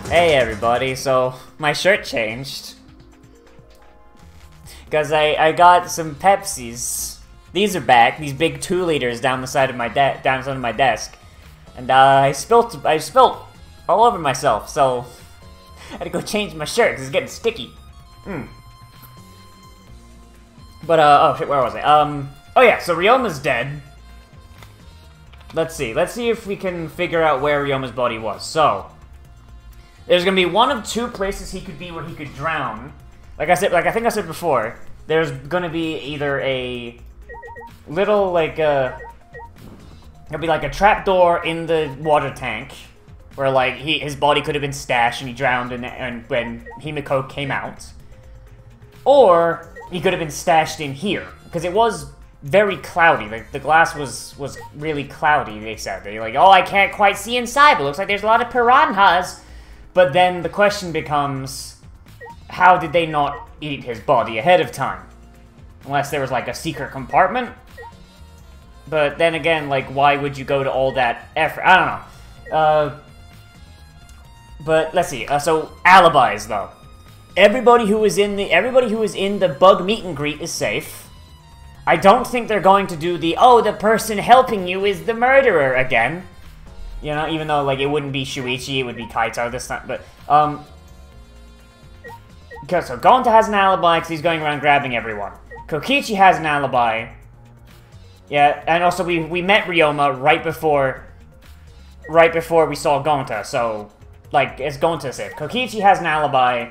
Hey everybody, so my shirt changed. Because I got some Pepsis. These are back, these big 2 liters down the side of my desk. And I spilt all over myself, so I had to go change my shirt because it's getting sticky. But oh shit, where was I? Oh yeah, so Ryoma's dead. Let's see if we can figure out where Ryoma's body was. So there's gonna be one of 2 places he could be where he could drown. Like I think I said before, there's gonna be either a little it'll be like a trapdoor in the water tank, where like his body could have been stashed and he drowned and when Himiko came out, or he could have been stashed in here because it was very cloudy. Like the glass was really cloudy. They said they're like, oh, I can't quite see inside, but it looks like there's a lot of piranhas. But then the question becomes, how did they not eat his body ahead of time? Unless there was, like, a secret compartment? But then again, like, why would you go to all that effort? I don't know. But let's see. So, alibis, though. Everybody who was in the bug meet and greet is safe. I don't think they're going to do the person helping you is the murderer again. You know, even though, like, it wouldn't be Shuichi, it would be Kaito this time, but, okay, so Gonta has an alibi because he's going around grabbing everyone. Kokichi has an alibi. Yeah, and also we met Ryoma right before we saw Gonta, so, like, it's Gonta safe. Kokichi has an alibi,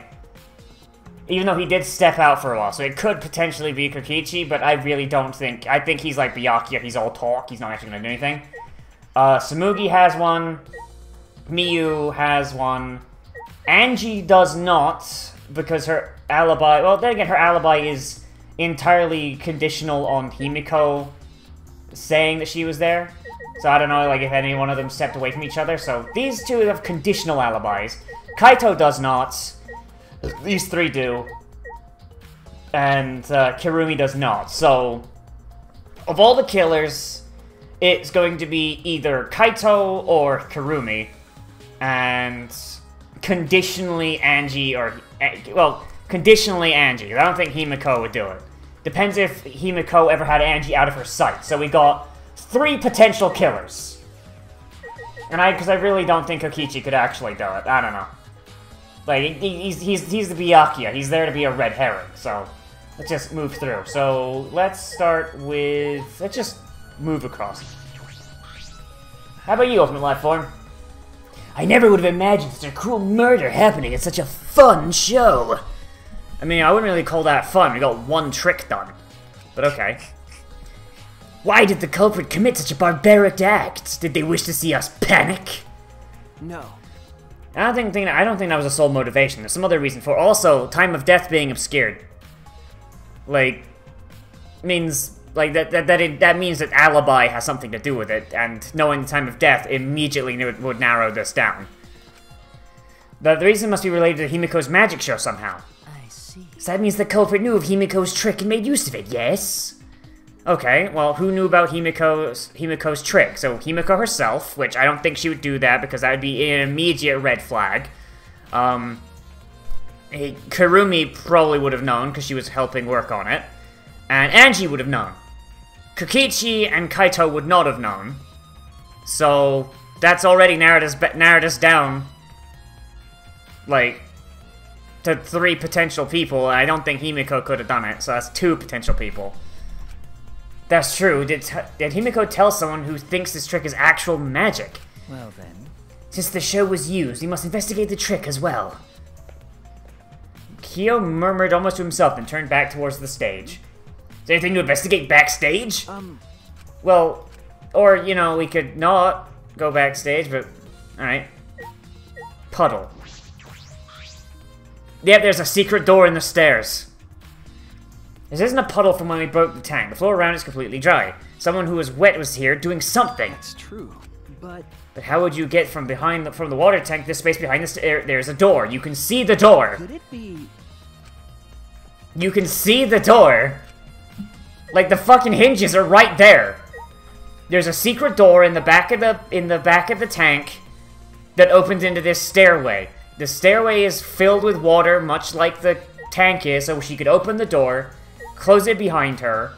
even though he did step out for a while, so it could potentially be Kokichi, but I really don't think, I think he's like Byakuya, he's all talk, he's not actually gonna do anything. Samugi has one, Miyu has one, Angie does not, because her alibi, well, then again, her alibi is entirely conditional on Himiko saying that she was there, so I don't know, like, if any one of them stepped away from each other, so these 2 have conditional alibis. Kaito does not, these 3 do, and Kirumi does not, so of all the killers, it's going to be either Kaito or Kirumi, and conditionally Angie or... well, conditionally Angie. I don't think Himiko would do it. Depends if Himiko ever had Angie out of her sight. So we got 3 potential killers. And because I really don't think Kokichi could actually do it. I don't know. Like, he's the Byakuya. He's there to be a red herring, so let's just move through. So let's start with... let's just move across. How about you, Ultimate Life Form? I never would have imagined such a cruel murder happening at such a fun show. I mean, I wouldn't really call that fun. We got 1 trick done. But okay. Why did the culprit commit such a barbaric act? Did they wish to see us panic? No. I don't think that was a sole motivation. There's some other reason for it. Also, time of death being obscured. Like, means... like, that means that alibi has something to do with it, and knowing the time of death immediately would narrow this down. The reason must be related to Himiko's magic show somehow. I see. So that means the culprit knew of Himiko's trick and made use of it, yes? Okay, well, who knew about Himiko's trick? So, Himiko herself, which I don't think she would do that, because that would be an immediate red flag. Kirumi probably would have known, because she was helping work on it. And Angie would have known. Kokichi and Kaito would not have known. So, that's already narrowed us down, like, to 3 potential people. I don't think Himiko could have done it, so that's 2 potential people. That's true. Did Himiko tell someone who thinks this trick is actual magic? Well then. Since the show was used, we must investigate the trick as well. Kyo murmured almost to himself, then turned back towards the stage. Is there anything to investigate backstage? Well, or, you know, we could not go backstage, but... alright. Puddle. Yep, there's a secret door in the stairs. This isn't a puddle from when we broke the tank. The floor around is completely dry. Someone who was wet was here doing something. That's true, but... But how would you get from the water tank to this space behind the stair? There's a door. You can see the door. Could it be... You can see the door. Like, the fucking hinges are right there. there's a secret door in the back of the tank that opens into this stairway. The stairway is filled with water, much like the tank is, so she could open the door, close it behind her.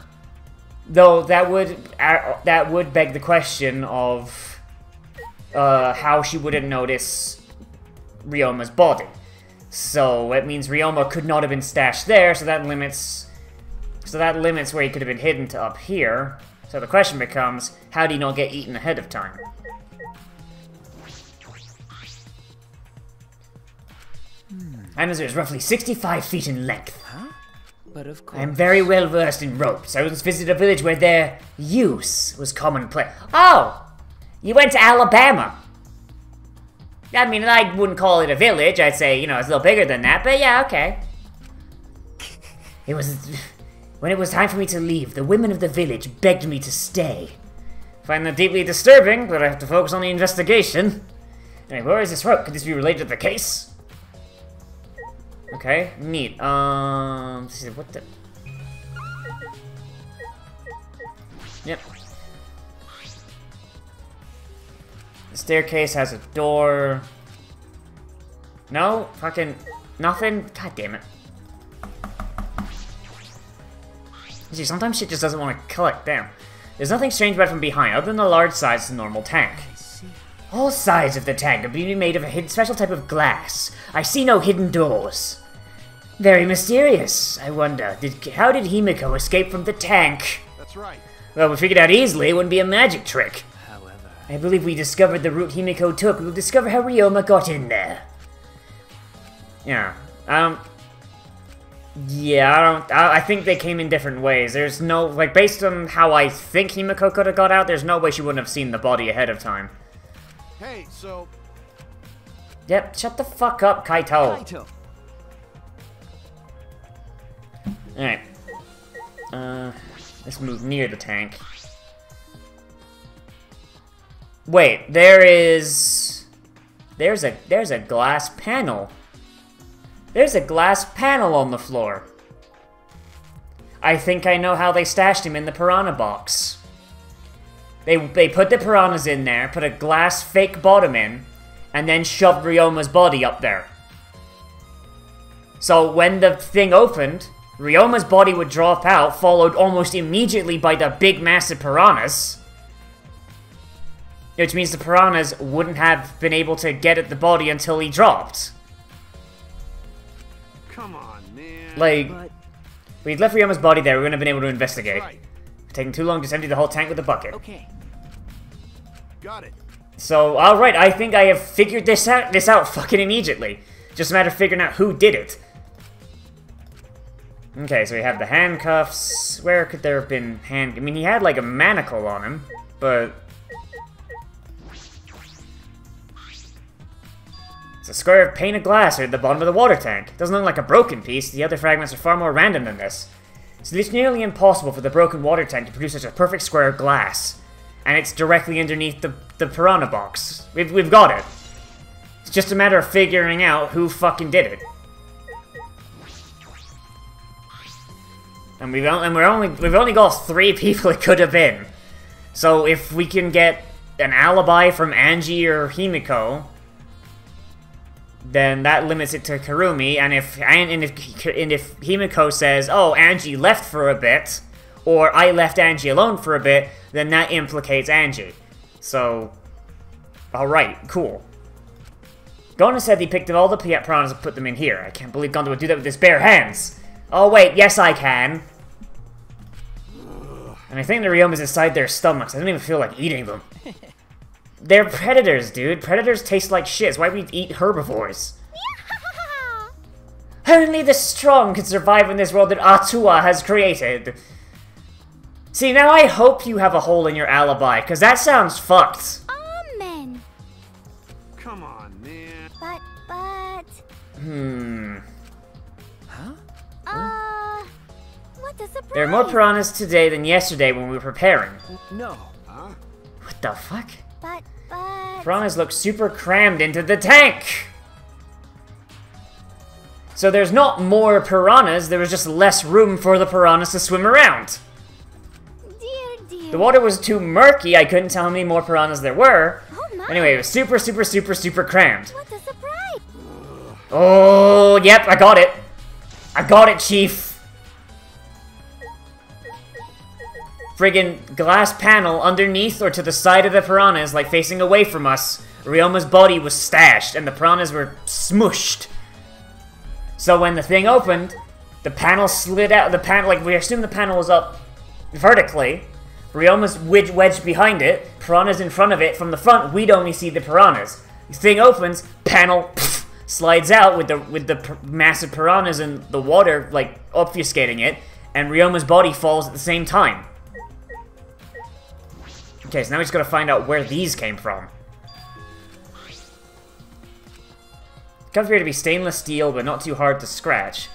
Though that would beg the question of how she wouldn't notice Ryoma's body. So it means Ryoma could not have been stashed there, so that limits where he could have been hidden to up here. So the question becomes, how do you not get eaten ahead of time? Amazon is roughly 65 feet in length. Huh? But of course. I am very well versed in ropes. I once visited a village where their use was commonplace. Oh! You went to Alabama! I mean, I wouldn't call it a village. I'd say, you know, it's a little bigger than that, but yeah, okay. When it was time for me to leave, the women of the village begged me to stay. I find that deeply disturbing, but I have to focus on the investigation. Anyway, where is this rope? Could this be related to the case? Okay, neat. Let's see, what the... Yep. The staircase has a door. No? Fucking... nothing? God damn it. See, sometimes shit just doesn't want to click. Damn. There's nothing strange about it from behind, other than the large size of the normal tank. I see. All sides of the tank appear to be made of a special type of glass. I see no hidden doors. Very mysterious. I wonder, how did Himiko escape from the tank? That's right. Well, we figured out easily it wouldn't be a magic trick. However, I believe we discovered the route Himiko took. We'll discover how Ryoma got in there. Yeah. I think they came in different ways. There's no, like, based on how I think Himiko could have got out, there's no way she wouldn't have seen the body ahead of time. Hey, so... Yep, shut the fuck up, Kaito. Kaito. Alright. Let's move near the tank. Wait, there's a glass panel. There's a glass panel on the floor. I think I know how they stashed him in the piranha box. They put the piranhas in there, put a glass fake bottom in, and then shoved Ryoma's body up there. So when the thing opened, Ryoma's body would drop out, followed almost immediately by the big massive piranhas. Which means the piranhas wouldn't have been able to get at the body until he dropped. Come on, man. Like, But if we'd left Ryoma's body there, we wouldn't have been able to investigate. Right. Taking too long, just empty the whole tank with a bucket. okay. Got it. So, alright, I think I have figured this out fucking immediately. Just a matter of figuring out who did it. Okay, so we have the handcuffs. Where could there have been I mean, he had like a manacle on him, but... It's a square of painted glass at the bottom of the water tank. It doesn't look like a broken piece. The other fragments are far more random than this. It's nearly impossible for the broken water tank to produce such a perfect square of glass. And it's directly underneath the piranha box. We've got it. It's just a matter of figuring out who fucking did it. And we've only got 3 people it could have been. So if we can get an alibi from Angie or Himiko, then that limits it to Kurumi. And if Himiko says, "Oh, Angie left for a bit," or "I left Angie alone for a bit," then that implicates Angie. So, alright, cool. Gonta said he picked up all the piranhas and put them in here. I can't believe Gonta would do that with his bare hands. Oh wait, yes I can. And I think the Ryomas inside their stomachs. I don't even feel like eating them. They're predators, dude. Predators taste like shit. Why we eat herbivores? Only the strong can survive in this world that Atua has created. See, now I hope you have a hole in your alibi, because that sounds fucked. Amen. Come on, man. But... Huh? What a surprise! There are more piranhas today than yesterday when we were preparing. No. Huh? What the fuck? But... Piranhas look super crammed into the tank! So there's not more piranhas, there was just less room for the piranhas to swim around. Dear, The water was too murky, I couldn't tell how many more piranhas there were. Oh my! Anyway, it was super, super, super, super crammed. What a surprise! Oh, yep, I got it. I got it, Chief. Friggin' glass panel underneath or to the side of the piranhas, like facing away from us. Ryoma's body was stashed, and the piranhas were smushed. So when the thing opened, the panel slid out. The panel, like, we assume the panel was up vertically. Ryoma's wedged behind it. Piranhas in front of it. From the front, we'd only see the piranhas. The thing opens, panel slides out with the massive piranhas and the water, like, obfuscating it. And Ryoma's body falls at the same time. Okay, so now we just gotta find out where these came from. It comes here to be stainless steel, but not too hard to scratch.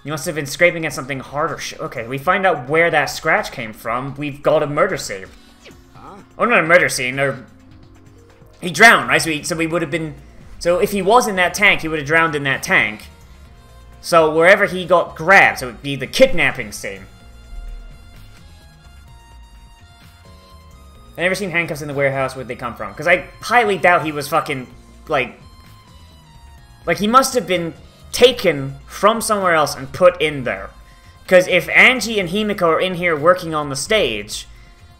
You must have been scraping at something harder. Okay, we find out where that scratch came from. We've got a murder scene. Oh, not a murder scene, or... He drowned, right? So we would have been... So if he was in that tank, he would have drowned in that tank. So wherever he got grabbed, so it would be the kidnapping scene. I've never seen handcuffs in the warehouse. Where'd they come from? Because I highly doubt he was fucking, like, he must have been taken from somewhere else and put in there. Because if Angie and Himiko are in here working on the stage,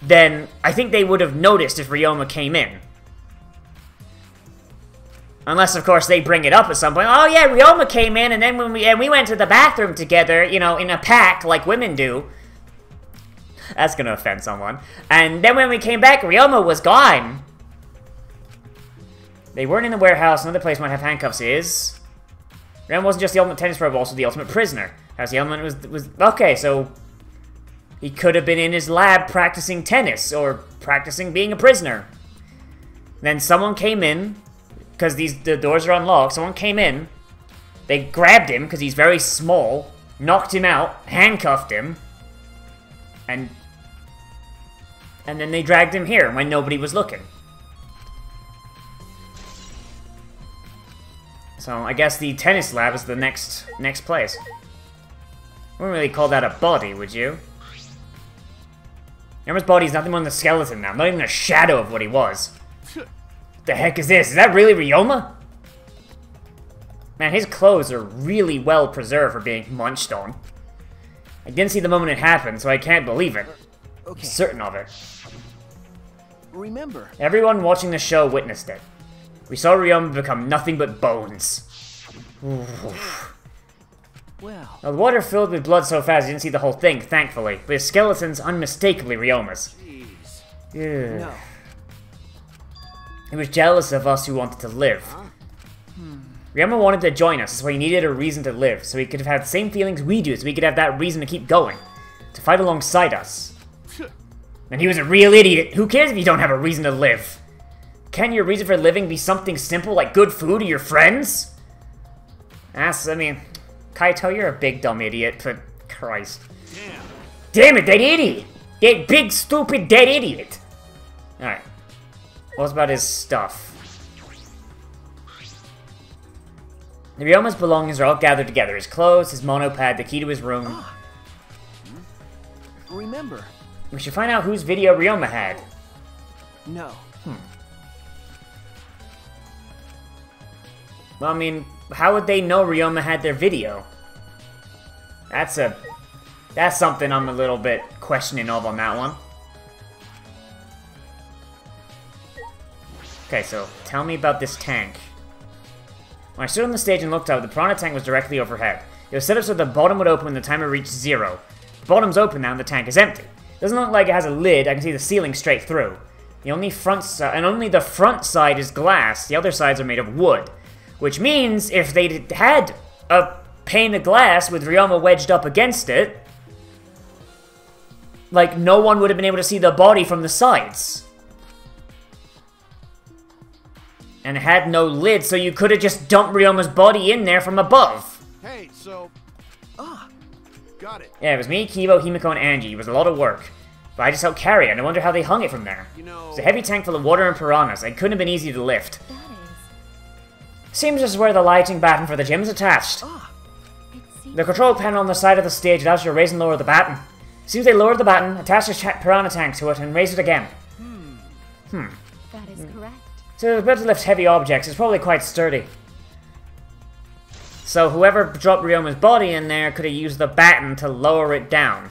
then I think they would have noticed if Ryoma came in. Unless, of course, they bring it up at some point. Oh yeah, Ryoma came in, and then when we went to the bathroom together, you know, in a pack, like women do. That's gonna offend someone. And then when we came back, Ryoma was gone. They weren't in the warehouse. Another place might have handcuffs is... Ryoma wasn't just the ultimate tennis pro, but also the ultimate prisoner. As the element was... Okay, so... He could have been in his lab practicing tennis, or practicing being a prisoner. Then someone came in, because the doors are unlocked, someone came in, they grabbed him, because he's very small, knocked him out, handcuffed him, and then they dragged him here when nobody was looking. So I guess the tennis lab is the next place. Wouldn't really call that a body, would you? Ryoma's body's nothing more than a skeleton now, not even a shadow of what he was. What the heck is this? Is that really Ryoma? Man, his clothes are really well preserved for being munched on. I didn't see the moment it happened, so I can't believe it. Okay. Certain of it. Remember. Everyone watching the show witnessed it. We saw Ryoma become nothing but bones. Well. Now, the water filled with blood so fast you didn't see the whole thing, thankfully. But his skeleton's unmistakably Ryoma's. Jeez. Yeah. No. He was jealous of us who wanted to live. Ryoma wanted to join us, that's why he needed a reason to live, so he could have had the same feelings we do, so he could have that reason to keep going. To fight alongside us. And he was a real idiot. Who cares if you don't have a reason to live? Can your reason for living be something simple like good food or your friends? I mean, Kaito, you're a big dumb idiot, but Christ. Damn it, that idiot! That big, stupid, dead idiot! Alright. What's about his stuff? Ryoma's belongings are all gathered together. His clothes, his monopad, the key to his room. Remember. We should find out whose video Ryoma had. No. Well, I mean, how would they know Ryoma had their video? That's something I'm a little bit questioning of on that one. Okay, so tell me about this tank. When I stood on the stage and looked up, the piranha tank was directly overhead. It was set up so the bottom would open when the timer reached 0. The bottom's open now and the tank is empty. It doesn't look like it has a lid, I can see the ceiling straight through. Only the front side is glass, the other sides are made of wood. Which means, if they had a pane of glass with Ryoma wedged up against it, like, no one would have been able to see the body from the sides. And it had no lid, so you could have just dumped Ryoma's body in there from above. Hey, so... Got it. Yeah, it was me, Kibo, Himiko, and Angie. It was a lot of work. But I just helped carry it, and I wonder how they hung it from there. You know... It was a heavy tank full of water and piranhas. It couldn't have been easy to lift. That is. Seems this is where the lighting batten for the gym is attached. It seems The control panel on the side of the stage allows you to raise and lower the batten. Seems they lowered the baton, attached a piranha tank to it, and raised it again. That is correct. So it's about to lift heavy objects. It's probably quite sturdy. So whoever dropped Ryoma's body in there could have used the baton to lower it down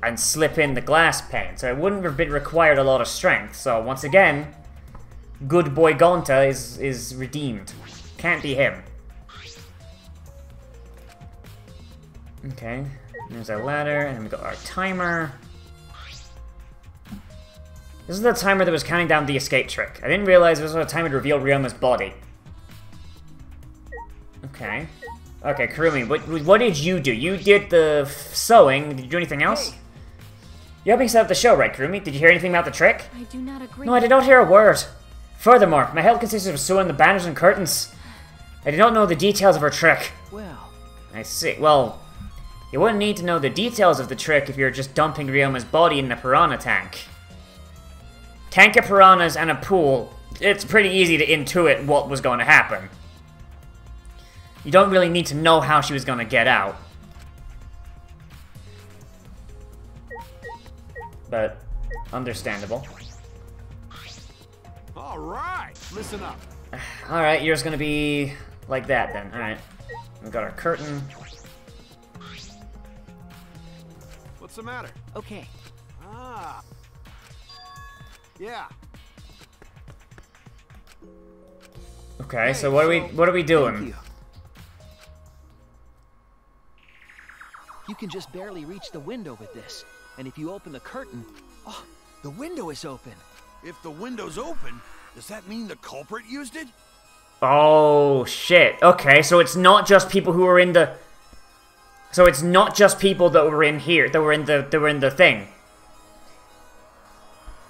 and slip in the glass pane. So it wouldn't have been required a lot of strength. So once again, good boy Gonta is redeemed. Can't be him. Okay, there's our ladder, and then we got our timer. This is the timer that was counting down the escape trick. I didn't realize this was a timer to reveal Ryoma's body. Okay. Okay, Kurumi, what did you do? You did the sewing. Did you do anything else? Hey. You helped me set up the show, right, Kurumi? Did you hear anything about the trick? I do not agree. No, I did not hear a word. Furthermore, my help consisted of sewing the banners and curtains. I did not know the details of her trick. Well, I see. Well, you wouldn't need to know the details of the trick if you're just dumping Ryoma's body in the piranha tank. Tank of piranhas and a pool, it's pretty easy to intuit what was going to happen. You don't really need to know how she was going to get out. But, understandable. All right, listen up. Alright, yours gonna be like that then. Alright. We've got our curtain. What's the matter? okay. Ah. Yeah. Okay, so what are we doing? Thank you. You can just barely reach the window with this. And if you open the curtain, oh, the window is open. If the window's open, does that mean the culprit used it? Oh shit. Okay, so it's not just people who were in the So it's not just people that were in here, that were in the thing.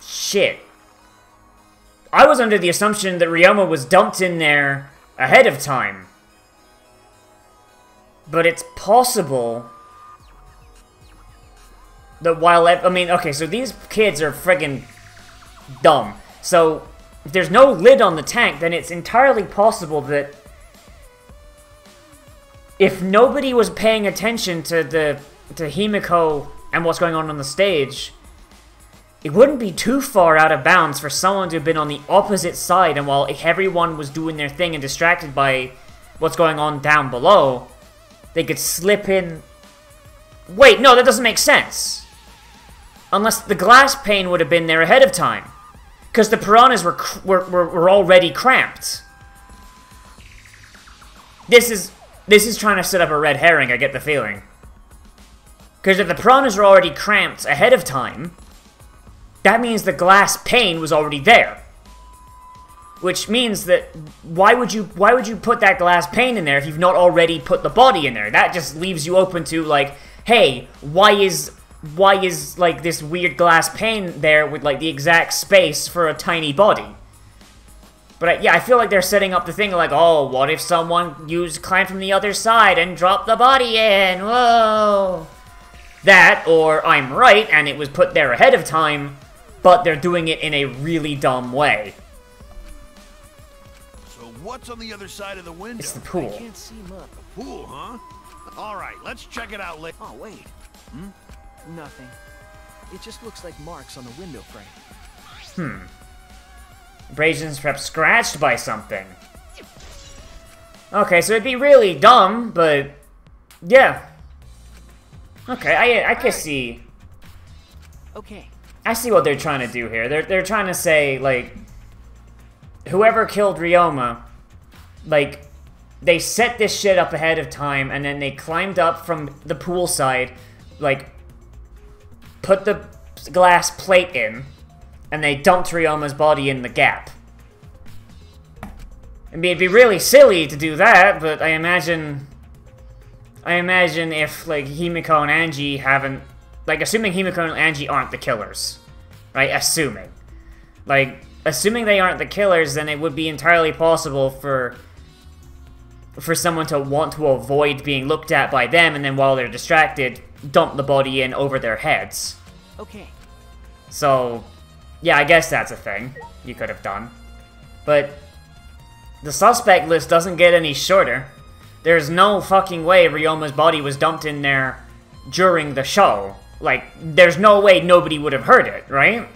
Shit. I was under the assumption that Ryoma was dumped in there ahead of time. But it's possible that while... I mean, okay, so these kids are friggin' dumb. So, if there's no lid on the tank, then it's entirely possible that if nobody was paying attention to Himiko and what's going on the stage, it wouldn't be too far out of bounds for someone to have been on the opposite side, and while everyone was doing their thing and distracted by what's going on down below, they could slip in... Wait, no, that doesn't make sense. Unless the glass pane would have been there ahead of time. Because the piranhas were already cramped. This is trying to set up a red herring, I get the feeling. Because if the piranhas were already cramped ahead of time, that means the glass pane was already there. Which means that why would you put that glass pane in there if you've not already put the body in there? That just leaves you open to like, hey, why is like this weird glass pane there with like the exact space for a tiny body? But yeah, I feel like they're setting up the thing like, oh, what if someone climbed from the other side and dropped the body in? Whoa. That, or I'm right and it was put there ahead of time, but they're doing it in a really dumb way. So what's on the other side of the window? It's the pool. I can't see much. Pool, huh? All right, let's check it out later. Oh, wait. Nothing. It just looks like marks on the window frame. Abrasions perhaps scratched by something. Okay, so it'd be really dumb, but yeah. Okay, I can see. Okay. I see what they're trying to do here. They're trying to say like, whoever killed Ryoma, like, they set this shit up ahead of time, and then they climbed up from the pool side, like, put the glass plate in, and they dumped Ryoma's body in the gap. I mean, it'd be really silly to do that, but I imagine if, like, Himiko and Angie haven't... Like, assuming Himiko and Angie aren't the killers. Right? Assuming. Like, assuming they aren't the killers, then it would be entirely possible for someone to want to avoid being looked at by them, and then while they're distracted, dump the body in over their heads. Okay. So, yeah, I guess that's a thing you could have done. But the suspect list doesn't get any shorter. There's no fucking way Ryoma's body was dumped in there during the show. Like, there's no way nobody would have heard it, right?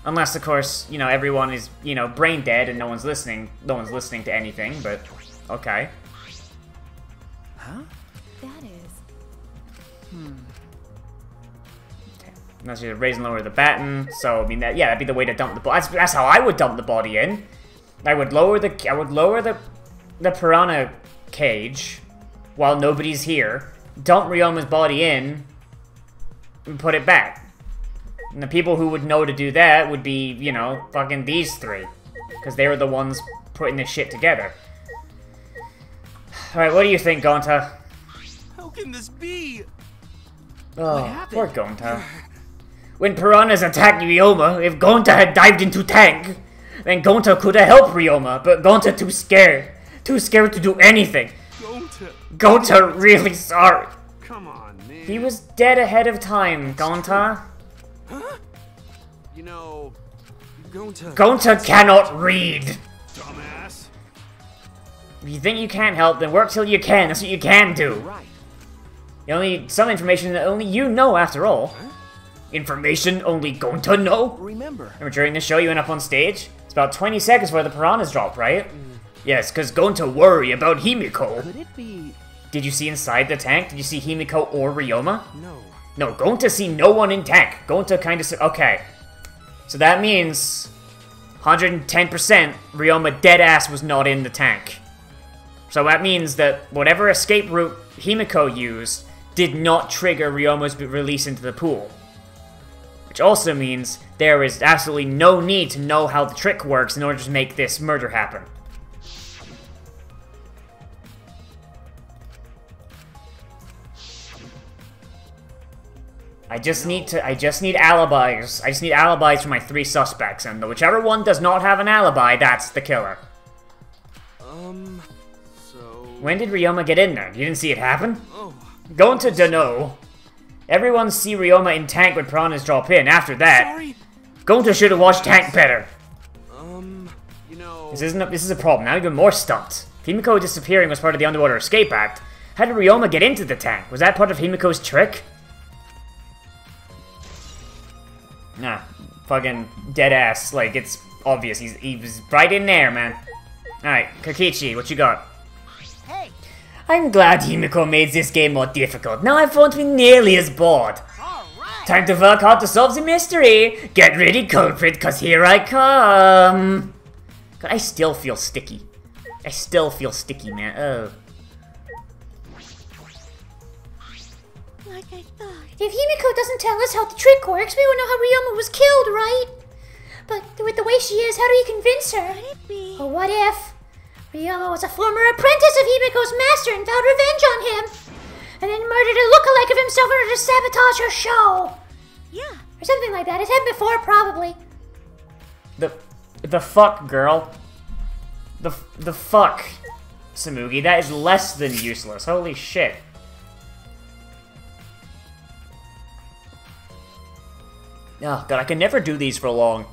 Unless, of course, you know, everyone is, you know, brain dead and no one's listening to anything, but okay. Huh? That is. Unless you raise and lower the baton, so I mean that, yeah, that'd be the way to dump the body. That's how I would dump the body in. I would lower the piranha cage while nobody's here, dump Ryoma's body in, and put it back. And the people who would know to do that would be, you know, fucking these three, because they were the ones putting this shit together. All right, what do you think, Gonta? How can this be? Oh, poor Gonta. When piranhas attacked Ryoma, if Gonta had dived into tank, then Gonta could have helped Ryoma, but Gonta too scared to do anything. Gonta really sorry. Come on, man. He was dead ahead of time, Gonta. Huh? You know, Gonta cannot read. Dumbass. If you think you can't help, then work till you can. That's what you can do. Right. You only need some information that only you know, after all. Huh? Information only Gonta know. Remember. During the show you went up on stage? It's about 20 seconds before the piranhas drop, right? Yes, because Gonta worry about Himiko. Could it be? Did you see inside the tank? Did you see Himiko or Ryoma? No. No, Gonta see no one in tank. Gonta kind of... Okay. So that means 110% Ryoma deadass was not in the tank. So that means that whatever escape route Himiko used did not trigger Ryoma's release into the pool. Which also means there is absolutely no need to know how the trick works in order to make this murder happen. I just need alibis. I just need alibis for my 3 suspects, and whichever one does not have an alibi, that's the killer. So... When did Ryoma get in there? You didn't see it happen? Oh. Gonta dunno. Everyone see Ryoma in tank when piranhas drop in. After that, Sorry. Gonta should have watched tank better. You know... This is a problem. Now even more stumped. If Himiko disappearing was part of the Underwater Escape Act, how did Ryoma get into the tank? Was that part of Himiko's trick? Nah, fucking dead ass. Like, it's obvious. He was right in there, man. Alright, Kokichi, what you got? Hey. I'm glad Himiko made this game more difficult. Now I won't be nearly as bored. All right. Time to work hard to solve the mystery. Get ready, culprit, cause here I come. God, I still feel sticky. I still feel sticky, man. Oh. Like I thought. If Himiko doesn't tell us how the trick works, we won't know how Ryoma was killed, right? But with the way she is, how do you convince her? Could it be? Or what if Ryoma was a former apprentice of Himiko's master and vowed revenge on him, and then murdered a lookalike of himself in order to sabotage her show? Yeah. Or something like that. It's happened before, probably. The fuck, girl. The fuck, Samugi. That is less than useless. Holy shit. Oh god, I can never do these for long.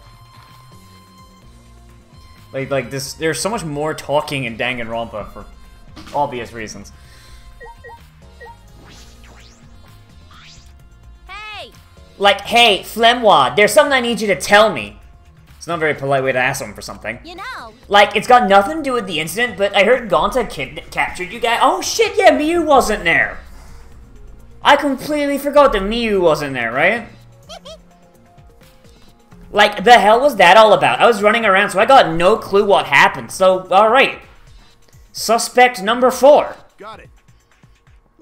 Like this, there's so much more talking in Danganronpa for obvious reasons. Hey! Like, hey, Flemwad, there's something I need you to tell me. It's not a very polite way to ask someone for something. You know. Like, it's got nothing to do with the incident, but I heard Gonta captured you guys. Oh shit, yeah, Miyu wasn't there. I completely forgot that Miyu wasn't there, right? Like, the hell was that all about? I was running around, so I got no clue what happened. So, alright. Suspect number 4. Got it.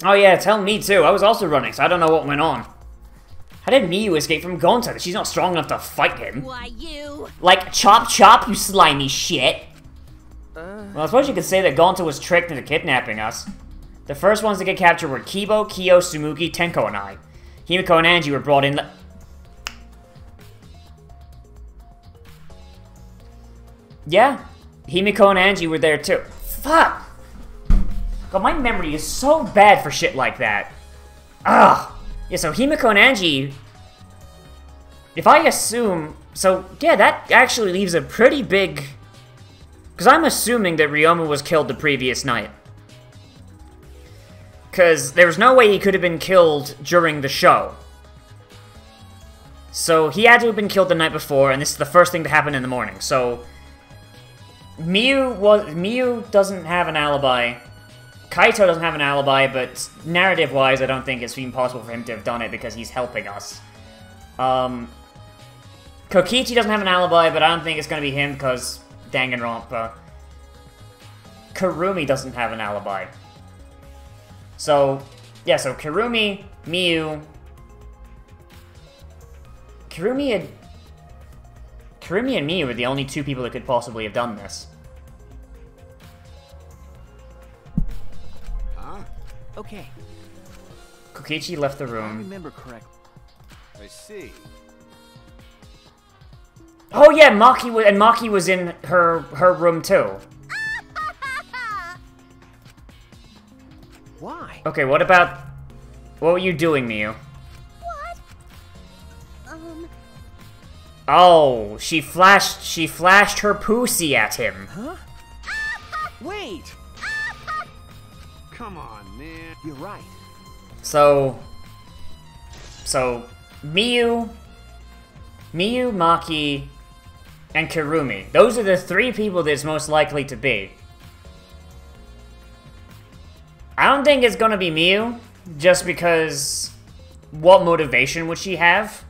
Oh yeah, tell me too. I was also running, so I don't know what went on. How did Miyu escape from Gonta? She's not strong enough to fight him. Why, you? Like, chop chop, you slimy shit. Well, I suppose you could say that Gonta was tricked into kidnapping us. The first ones to get captured were Kibo, Kyo, Tsumugi, Tenko, and I. Himiko and Angie were brought in... Yeah, Himiko and Angie were there too. Fuck! God, my memory is so bad for shit like that. Ugh! Yeah, so Himiko and Angie... If I assume... So, yeah, that actually leaves a pretty big... Because I'm assuming that Ryoma was killed the previous night. Because there's no way he could have been killed during the show. So he had to have been killed the night before, and this is the first thing to happen in the morning. So Miyu doesn't have an alibi. Kaito doesn't have an alibi, but narrative-wise, I don't think it's even possible for him to have done it because he's helping us. Kokichi doesn't have an alibi, but I don't think it's going to be him because Danganronpa. Kurumi doesn't have an alibi. So, yeah, so Kurumi, Miyu... Kurumi and Miyu are the only two people that could possibly have done this. Huh? Okay, Kokichi left the if I room. remember correctly. I see. Oh yeah, Maki was in her room too. Why? Okay, what were you doing, Miyu? What? Oh, she flashed her pussy at him. Huh? Wait! Come on, man. You're right. So Miyu, Maki, and Kurumi. Those are the three people that it's most likely to be. I don't think it's gonna be Miyu, just because what motivation would she have?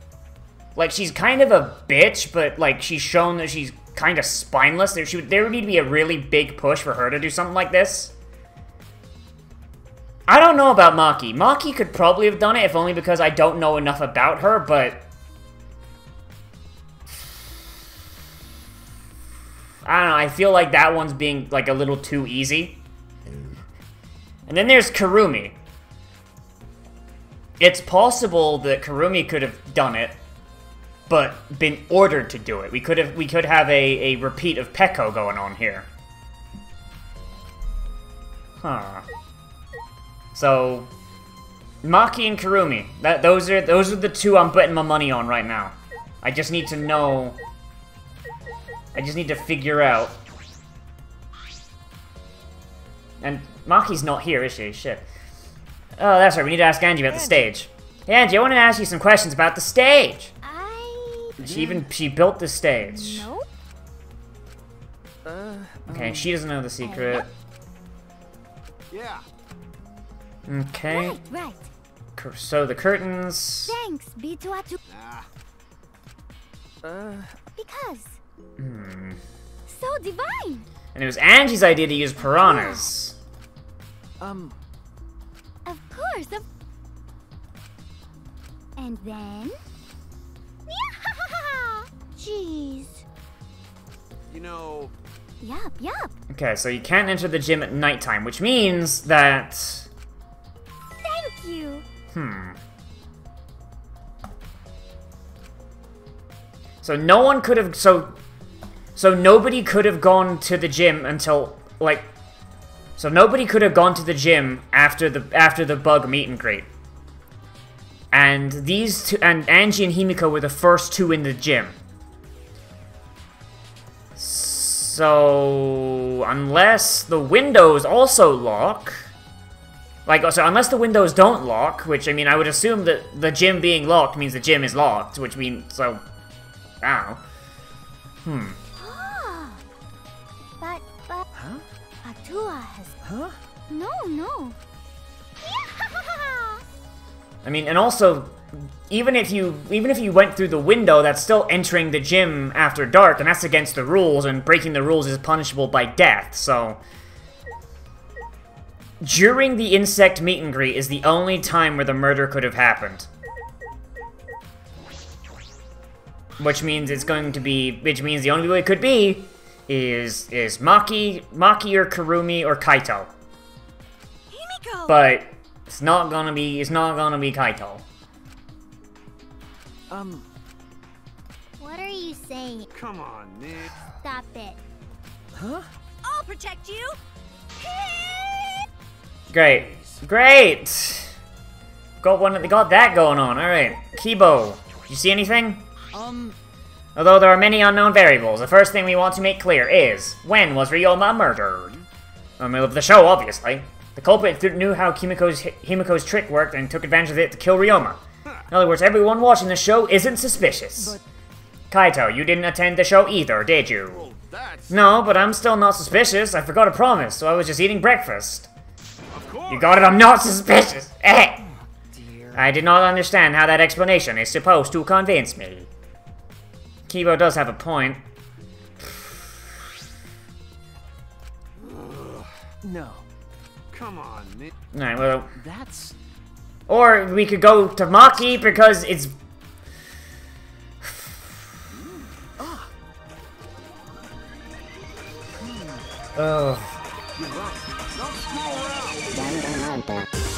Like, she's kind of a bitch, but, like, she's shown that she's kind of spineless. There would need to be a really big push for her to do something like this. I don't know about Maki. Maki could probably have done it, if only because I don't know enough about her, but... I don't know, I feel like that one's being, like, a little too easy. And then there's Kurumi. It's possible that Kurumi could have done it, but been ordered to do it. We could have a repeat of Peko going on here. Huh. So Maki and Kurumi. Those are the two I'm putting my money on right now. I just need to know. I just need to figure out. And Maki's not here, is she? Shit. Oh, that's right. We need to ask Angie about the stage. Hey, Angie, I want to ask you some questions about the stage. She built the stage. Nope. Okay, she doesn't know the secret. Yeah. Okay. Right. So the curtains. Thanks, B2A2. Nah. Because. Hmm. So divine. And it was Angie's idea to use piranhas. Of course. And then. Jeez. You know, Yup. Okay, so you can't enter the gym at nighttime, which means that... Thank you. So no one could have... So nobody could have gone to the gym until, like... So nobody could have gone to the gym after the bug meet and greet. And these two... And Angie and Himiko were the first two in the gym. So, unless the windows also lock... so unless the windows don't lock, which, I mean, I would assume that the gym being locked means the gym is locked, which means, so... I don't know. But... Huh? Atua has... Huh? No. I mean, and also, even if you went through the window, that's still entering the gym after dark, and that's against the rules, and breaking the rules is punishable by death, so... During the insect meet and greet is the only time where the murder could have happened. Which means it's going to be... Which means the only way it could be is Maki or Kurumi or Kaito. Himiko! But it's not gonna be Kaito. What are you saying? come on, man. Stop it. Huh? I'll protect you. Great. Got that going on. Alright. Kibo, did you see anything? Although there are many unknown variables, the first thing we want to make clear is, when was Ryoma murdered? In the middle of the show, obviously. The culprit knew how Himiko's trick worked and took advantage of it to kill Ryoma. In other words, everyone watching the show isn't suspicious. Kaito, you didn't attend the show either, did you? Well, that's... No, but I'm still not suspicious. I forgot a promise, so I was just eating breakfast. Of course. You got it, I'm not suspicious. Eh. Dear. I did not understand how that explanation is supposed to convince me. Kibo does have a point. No, Come on, Nick. Alright, well... that's... Or we could go to Maki because it's... Oh. Don't screw around. Danganronpa.